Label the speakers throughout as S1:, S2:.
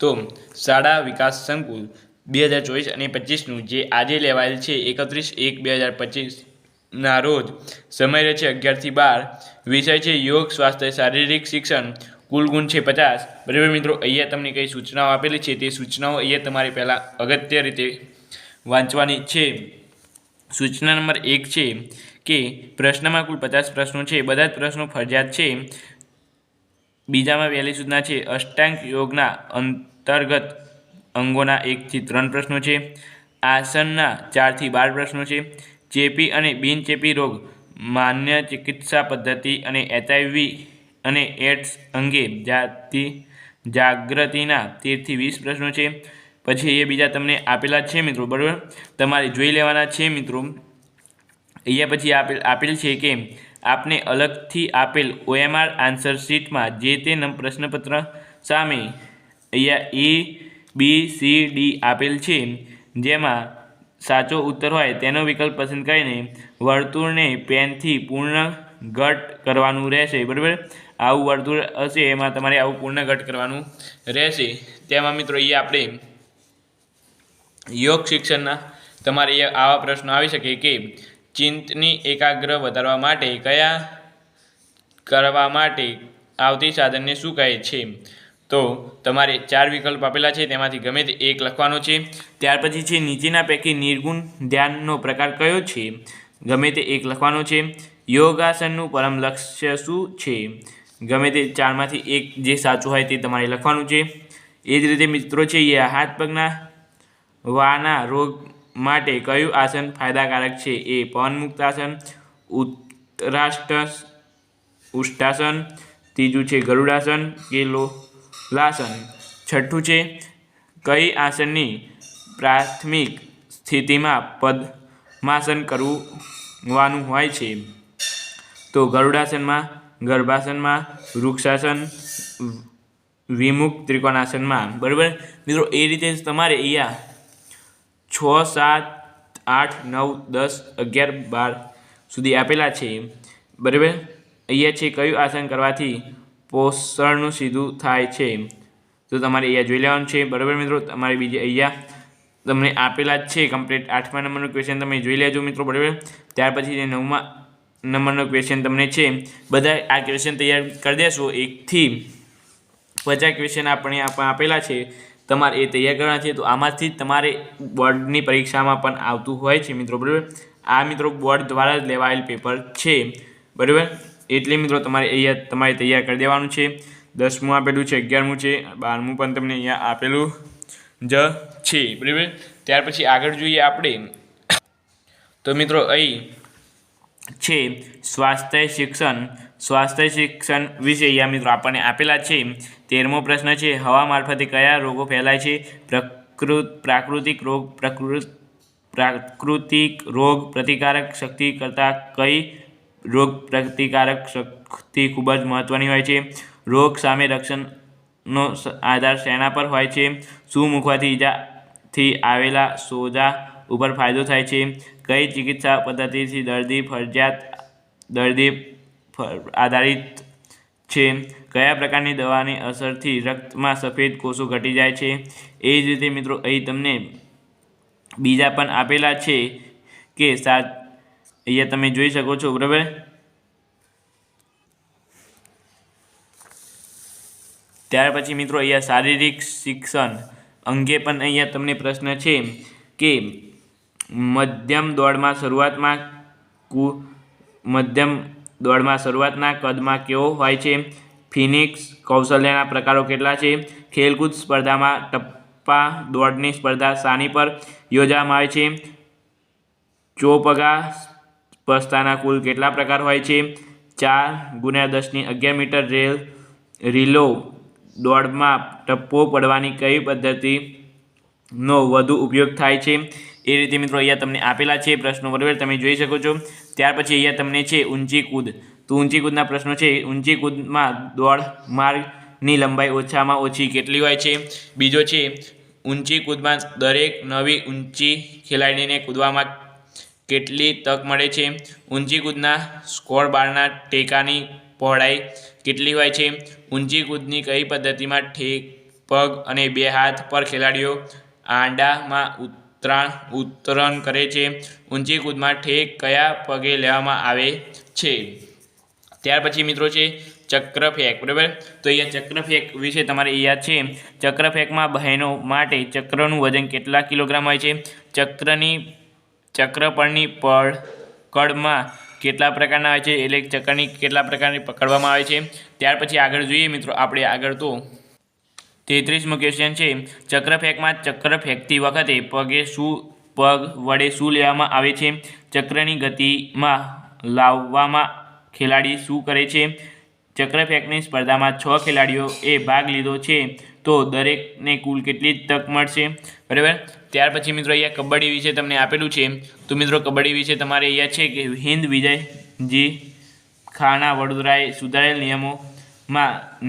S1: તો શાળા વિકાસ સંકુલ 2024 અને 25નું જે આજે લેવાયેલ છે 31/1/2025ના રોજ, સમય રહે છે 11 થી 12, વિષય છે યોગ, સ્વાસ્થ્ય, શારીરિક શિક્ષણ, કુલ ગુણ છે 50. બરાબર મિત્રો, અહીંયા તમને કઈ સૂચનાઓ આપેલી છે તે સૂચનાઓ અહીંયા તમારે પહેલાં અગત્ય રીતે વાંચવાની છે. સૂચના નંબર 1 છે કે પ્રશ્નમાં કુલ 50 પ્રશ્નો છે, બધા જ પ્રશ્નો ફરજિયાત છે. બીજામાં પહેલી સૂચના છે અષ્ટાંગ યોગના અંતર્ગત અંગોના 1 થી 3 પ્રશ્નો છે. આસનના 4 થી 12 પ્રશ્નો છે. ચેપી અને બિનચેપી રોગ, માન્ય ચિકિત્સા પદ્ધતિ અને HIV અને એડ્સ અંગે જાગૃતિના 13 થી 20 પ્રશ્નો છે. પછી એ બીજા તમને આપેલા છે મિત્રો, બરાબર, તમારે જોઈ લેવાના છે મિત્રો. અહીંયા પછી આપેલ છે કે આપને અલગથી આપેલ OMR આન્સર શીટમાં જે તે પ્રશ્નપત્ર સામે અહીંયા ABCD આપેલ છે, જેમાં સાચો ઉત્તર હોય તેનો વિકલ્પ પસંદ કરીને વર્તુળને પેનથી પૂર્ણ ઘટ કરવાનું રહેશે. બરાબર, આવું વર્તુળ હશે એમાં તમારે આવું પૂર્ણ ઘટ કરવાનું રહેશે. તેમાં મિત્રો અહીંયા આપણે યોગ શિક્ષણના તમારે અહીંયા આવા પ્રશ્નો આવી શકે કે ચિત્તની એકાગ્ર વધારવા માટે કરવા માટે આવતી સાધનને શું કહે છે? તો તમારે 4 વિકલ્પ આપેલા છે, તેમાંથી ગમે તે એક લખવાનો છે. ત્યાર પછી છે નીચેના પૈકી નિર્ગુણ ધ્યાનનો પ્રકાર કયો છે? ગમે તે એક લખવાનો છે. યોગાસનનું પરમ લક્ષ્ય શું છે? ગમે તે 4માંથી એક જે સાચું હોય તે તમારે લખવાનું છે. એ જ રીતે મિત્રો છે એ હાથ પગના વાના રોગ માટે કયું આસન ફાયદાકારક છે? એ પવનમુક્તાસન, ઉષ્ટાસન, ત્રીજું છે ગરુડાસન કે લોલાસન, છઠ્ઠું છે કઈ આસનની પ્રાથમિક સ્થિતિમાં પદ્માસન કરવાનું હોય છે? તો ગરુડાસનમાં, ગર્ભાસનમાં, વૃક્ષાસન, વિમુખ ત્રિકોણાસનમાં. બરાબર મિત્રો, એ રીતે તમારે અહીંયા 6, 7, 8, 9, 10, 11, 12 સુધી આપેલા છે. બરાબર, અહીંયા છે કયું આસન કરવાથી પોષણનું સીધું થાય છે? તો તમારે અહીંયા જોઈ લેવાનું છે. બરાબર મિત્રો, તમારે બીજે અહીંયા તમને આપેલા જ છે કમ્પ્લીટ. 8મા નંબરનો ક્વેશ્ચન તમે જોઈ લેજો મિત્રો. બરાબર, ત્યાર પછી 9મા નંબરનો ક્વેશ્ચન તમને છે. બધા આ ક્વેશ્ચન તૈયાર કરી દેશો. 1 થી 50 ક્વેશ્ચન આપણે આપેલા છે, તમારે એ તૈયાર કરવાના છે. તો આમાંથી જ તમારે બોર્ડની પરીક્ષામાં પણ આવતું હોય છે મિત્રો. બરાબર, આ મિત્રો બોર્ડ દ્વારા જ લેવાયેલ પેપર છે. બરાબર, એટલે મિત્રો તમારે અહીંયા તમારે તૈયાર કરી દેવાનું છે. 10મું આપેલું છે, 11મું છે, 12મું પણ તમને અહીંયા આપેલું જ છે. બરાબર, ત્યાર પછી આગળ જોઈએ આપણે. તો મિત્રો અહીં છે સ્વાસ્થ્ય શિક્ષણ. સ્વાસ્થ્ય શિક્ષણ વિશે અહીંયા મિત્રો આપણને આપેલા છે. 13મો પ્રશ્ન છે હવા મારફતે કયા રોગો ફેલાય છે? પ્રાકૃતિક રોગ પ્રતિકારક શક્તિ કરતાં કઈ રોગ પ્રતિકારક શક્તિ ખૂબ જ મહત્વની હોય છે? રોગ સામે રક્ષણનો આધાર શેના પર હોય છે? શું મૂકવાથી ઈજાથી આવેલા સોજા ઉપર ફાયદો થાય છે? કઈ ચિકિત્સા પદ્ધતિથી દર્દી આધારિત છે? કયા પ્રકારની દવાની અસરથી રક્તમાં સફેદ કોષો ઘટી જાય છે? એ જ રીતે મિત્રો અહીં તમને બીજા પણ આપેલા છે કે અહીંયા તમે જોઈ શકો છો. બરાબર, ત્યાર પછી મિત્રો અહીંયા શારીરિક શિક્ષણ અંગે પણ અહીંયા તમને પ્રશ્ન છે કે મધ્યમ દોડમાં શરૂઆતના કદમાં કેવો હોય છે? ફિનિક્સ કૌશલ્યના પ્રકારો કેટલા છે? ખેલકૂદ સ્પર્ધામાં ટપ્પા દોડની સ્પર્ધા શાની પર યોજવામાં આવે છે? ચોપગા સ્પર્ધાના કુલ કેટલા પ્રકાર હોય છે? 4x1011 મીટર રીલો દોડમાં ટપ્પો પડવાની કઈ પદ્ધતિનો વધુ ઉપયોગ થાય છે? એ રીતે મિત્રો અહીંયા તમને આપેલા છે પ્રશ્નો. બરાબર, તમે જોઈ શકો છો. ત્યાર પછી અહીંયા તમને છે ઊંચી કૂદ. તો ઊંચી કૂદના પ્રશ્નો છે. ઊંચી કૂદમાં દોડ માર્ગની લંબાઈ ઓછામાં ઓછી કેટલી હોય છે? બીજો છે ઊંચી કૂદમાં દરેક નવી ઊંચી ખેલાડીને કૂદવામાં કેટલી તક મળે છે? ઊંચી કૂદના સ્કોર બારના ટેકાની પહોળાઈ કેટલી હોય છે? ઊંચી કૂદની કઈ પદ્ધતિમાં પગ અને 2 હાથ પર ખેલાડીઓ આંડામાં ઉતરણ કરે છે. ઊંચી કૂદમાં ઠેક કયા પગે લેવામાં આવે છે? ત્યાર પછી મિત્રો છે ચક્ર ફેંક. બરાબર, તો અહીંયા ચક્ર ફેંક વિશે તમારે યાદ છે. ચક્ર ફેંકમાં બહેનો માટે ચક્રનું વજન કેટલા કિલોગ્રામ હોય છે? ચક્ર પરની પકડમાં કેટલા પ્રકારના હોય છે? એટલે ચક્રની કેટલા પ્રકારની પકડવામાં આવે છે. ત્યાર પછી આગળ જોઈએ મિત્રો આપણે આગળ તો 33મો ક્વેશ્ચન છે. ચક્ર ફેંકમાં ચક્ર ફેંકતી વખતે પગ વડે શું લેવામાં આવે છે? ચક્રની ગતિમાં લાવવામાં ખેલાડી શું કરે છે? ચક્ર ફેંકની સ્પર્ધામાં 6 ખેલાડીઓએ ભાગ લીધો છે તો દરેકને કુલ કેટલી તક મળશે? બરાબર, ત્યાર પછી મિત્રો અહીંયા કબડ્ડી વિશે તમને આપેલું છે. તો મિત્રો કબડ્ડી વિશે તમારે અહીંયા છે કે હિન્દ વિજયજી ખાના વડોદરાએ સુધારેલ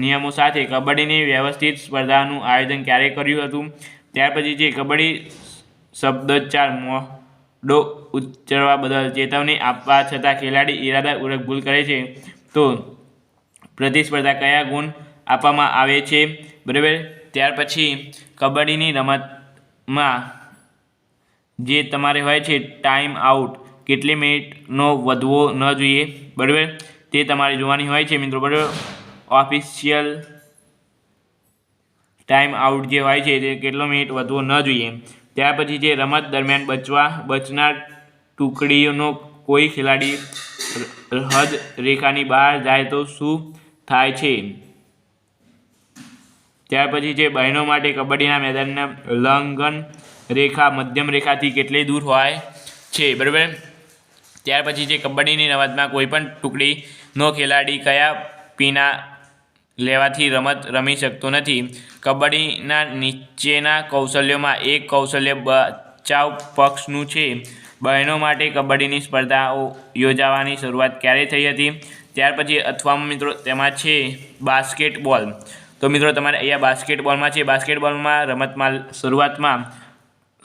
S1: નિયમો સાથે કબડ્ડીની વ્યવસ્થિત સ્પર્ધાનું આયોજન ક્યારે કર્યું હતું? ત્યાર પછી જે કબડ્ડી શબ્દોચ્ચાર મોડો ઉચ્ચારવા બદલ ચેતવણી આપવા છતાં ખેલાડી ઇરાદાપૂર્વક ભૂલ કરે છે તો પ્રતિસ્પર્ધા કયા ગુણ આપવામાં આવે છે? બરાબર, ત્યાર પછી કબડ્ડીની રમતમાં જે તમારે હોય છે ટાઈમ આઉટ કેટલી મિનિટનો વધવો ન જોઈએ? બરાબર, તે તમારે જોવાની હોય છે મિત્રો. બરાબર, ઓફિશિયલ ટાઈમ આઉટ જે હોય છે તે કેટલો મિનિટ વધવો ન જોઈએ. ત્યાર પછી જે રમત દરમિયાન બચનાર ટુકડીનો કોઈ ખેલાડી હદ રેખાની બહાર જાય તો શું થાય છે? ત્યાર પછી જે બહેનો માટે કબડ્ડીના મેદાનના લંઘન રેખા મધ્યમ રેખાથી કેટલી દૂર હોય છે? બરાબર, ત્યાર પછી જે કબડ્ડીની રમતમાં કોઈપણ ટુકડીનો ખેલાડી કયા પીના લેવાથી રમત રમી શકતો નથી? કબડ્ડીના નીચેના કૌશલ્યોમાં એક કૌશલ્ય બચાવ પક્ષનું છે. બહેનો માટે કબડ્ડીની સ્પર્ધાઓ યોજાવાની શરૂઆત ક્યારે થઈ હતી? ત્યાર પછી અથવામાં મિત્રો તેમાં છે બાસ્કેટબોલ. તો મિત્રો તમારે અહીંયા બાસ્કેટબોલમાં છે બાસ્કેટબોલમાં રમતમાં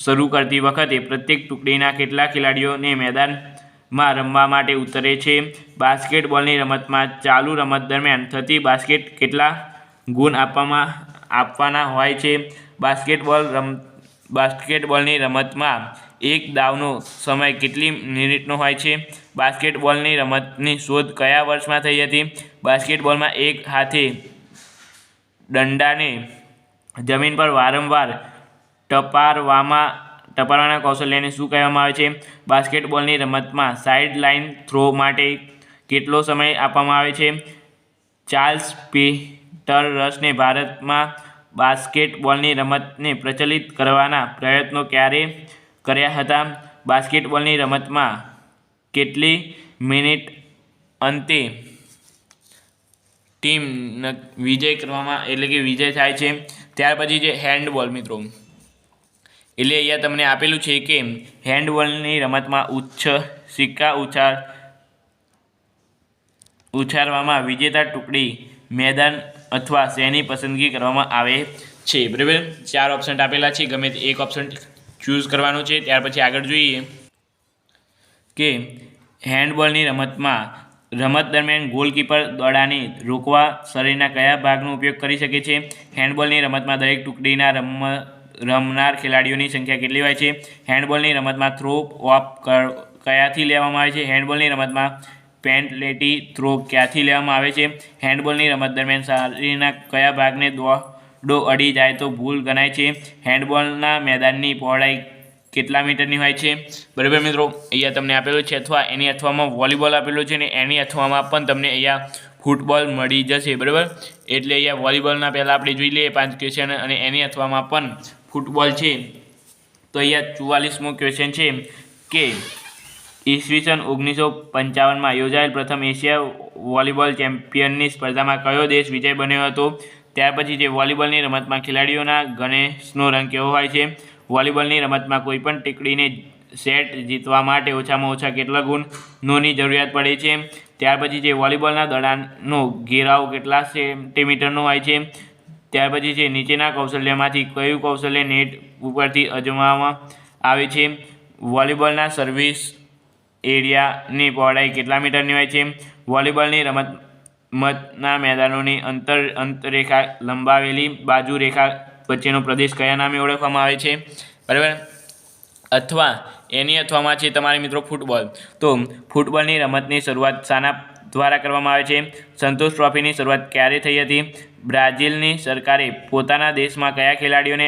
S1: શરૂ કરતી વખતે પ્રત્યેક ટુકડીના કેટલા ખેલાડીઓને મેદાનમાં રમવા માટે ઉતરે છે? બાસ્કેટબોલની રમતમાં ચાલુ રમત દરમિયાન થતી બાસ્કેટ કેટલા ગુણ આપવાના હોય છે? બાસ્કેટબોલની રમતમાં એક દાવનો સમય કેટલી મિનિટનો હોય છે? બાસ્કેટબોલની રમતની શોધ કયા વર્ષમાં થઈ હતી? બાસ્કેટબોલમાં એક હાથે દંડાને જમીન પર વારંવાર ટપારવાના કૌશલ્યને શું કહેવામાં આવે છે? બાસ્કેટબોલની રમતમાં સાઇડ લાઇન થ્રો માટે કેટલો સમય આપવામાં આવે છે? ચાર્લ્સ પીટરસને ભારતમાં બાસ્કેટબોલની રમતને પ્રચલિત કરવાના પ્રયત્નો ક્યારે કર્યા હતા? બાસ્કેટબોલની રમતમાં કેટલી મિનિટ અંતે ટીમ વિજય થાય છે? ત્યાર પછી જે હેન્ડબોલ મિત્રો એટલે અહીંયા તમને આપેલું છે કે હેન્ડબોલની રમતમાં સિક્કા ઉછાળવામાં વિજેતા ટુકડી મેદાન અથવા શેની પસંદગી કરવામાં આવે છે? બરાબર, 4 ઓપ્શન આપેલા છે, ગમે તે એક ઓપ્શન ચૂઝ કરવાનો છે. ત્યાર પછી આગળ જોઈએ કે હેન્ડબોલની રમત દરમિયાન ગોલકીપર દોડાને રોકવા શરીરના કયા ભાગનો ઉપયોગ કરી શકે છે? હેન્ડબોલની રમતમાં દરેક ટુકડીના રમનાર ખેલાડીઓની સંખ્યા કેટલી હોય છે? હેન્ડબોલની રમતમાં થ્રો ઓફ કયાથી લેવામાં આવે છે? હેન્ડબોલની રમતમાં પેનલ્ટી થ્રો ક્યાંથી લેવામાં આવે છે? હેન્ડબોલની રમત દરમિયાન શરીરના કયા ભાગને દોરડો અડી જાય તો ભૂલ ગણાય છે? હેન્ડબોલના મેદાનની પહોળાઈ કેટલા મીટરની હોય છે? બરાબર મિત્રો, અહીંયા તમને આપેલું છે અથવા એની અથવામાં વોલીબોલ આપેલું છે ને એની અથવામાં પણ તમને અહીંયા ફૂટબોલ મળી જશે. બરાબર, એટલે અહીંયા વોલીબોલના પહેલાં આપણે જોઈ લઈએ 5 ક્વેશ્ચન અને એની અથવામાં પણ ફૂટબોલ છે. તો અહીંયા 44મો ક્વેશ્ચન છે કે ઈસવીસન 1955માં યોજાયેલ પ્રથમ એશિયા વોલીબોલ ચેમ્પિયનની સ્પર્ધામાં કયો દેશ વિજય બન્યો હતો? ત્યાર પછી જે વોલીબોલની રમતમાં ખેલાડીઓના ગણેશનો રંગ કેવો હોય છે? વોલીબોલની રમતમાં કોઈપણ ટુકડીને સેટ જીતવા માટે ઓછામાં ઓછા કેટલા ગુણોની જરૂરિયાત પડે છે? ત્યાર પછી જે વોલીબોલના દડાનો ઘેરાવ કેટલા સેન્ટીમીટરનો હોય છે? ત્યાર પછી છે નીચેના કૌશલ્યમાંથી કયું કૌશલ્ય નેટ ઉપરથી અજમાવવામાં આવે છે? વોલીબોલના સર્વિસ એરિયાની પહોળાઈ કેટલા મીટરની હોય છે? વોલીબોલની રમતના મેદાનોની અંતરેખા લંબાવેલી બાજુ રેખા વચ્ચેનો પ્રદેશ કયા નામે ઓળખવામાં આવે છે? બરાબર. અથવામાં છે તમારે મિત્રો ફૂટબોલ. તો ફૂટબોલની રમતની શરૂઆત શાના દ્વારા કરવામાં આવે છે? સંતોષ ટ્રોફીની શરૂઆત ક્યારે થઈ હતી? બ્રાઝિલની સરકારે પોતાના દેશમાં કયા ખેલાડીઓને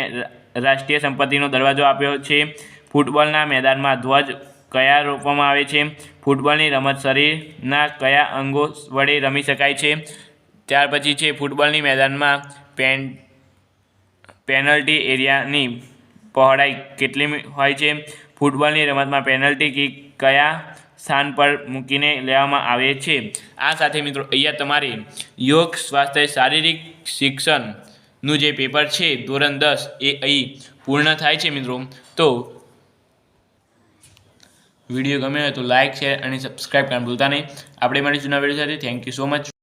S1: રાષ્ટ્રીય સંપત્તિનો દરવાજો આપ્યો છે? ફૂટબોલના મેદાનમાં ધ્વજ કયા રોપવામાં આવે છે? ફૂટબોલની રમત શરીરના કયા અંગો વડે રમી શકાય છે? ત્યાર પછી છે ફૂટબોલની મેદાનમાં પેનલ્ટી એરિયાની પહોળાઈ કેટલી હોય છે? ફૂટબોલની રમતમાં પેનલ્ટી કિક કયા સ્થાન પર મૂકીને લેવામાં આવે છે? આ સાથે મિત્રો અહીંયા તમારે યોગ સ્વાસ્થ્ય શારીરિક શિક્ષણનું જે પેપર છે ધોરણ 10 એ અહીં પૂર્ણ થાય છે મિત્રો. તો વિડીયો ગમ્યો હોય તો લાઇક શેર અને સબસ્ક્રાઈબ કરવાનું ભૂલતા નહીં. આપણે મળીશું નવા વિડીયો સાથે. Thank you so much.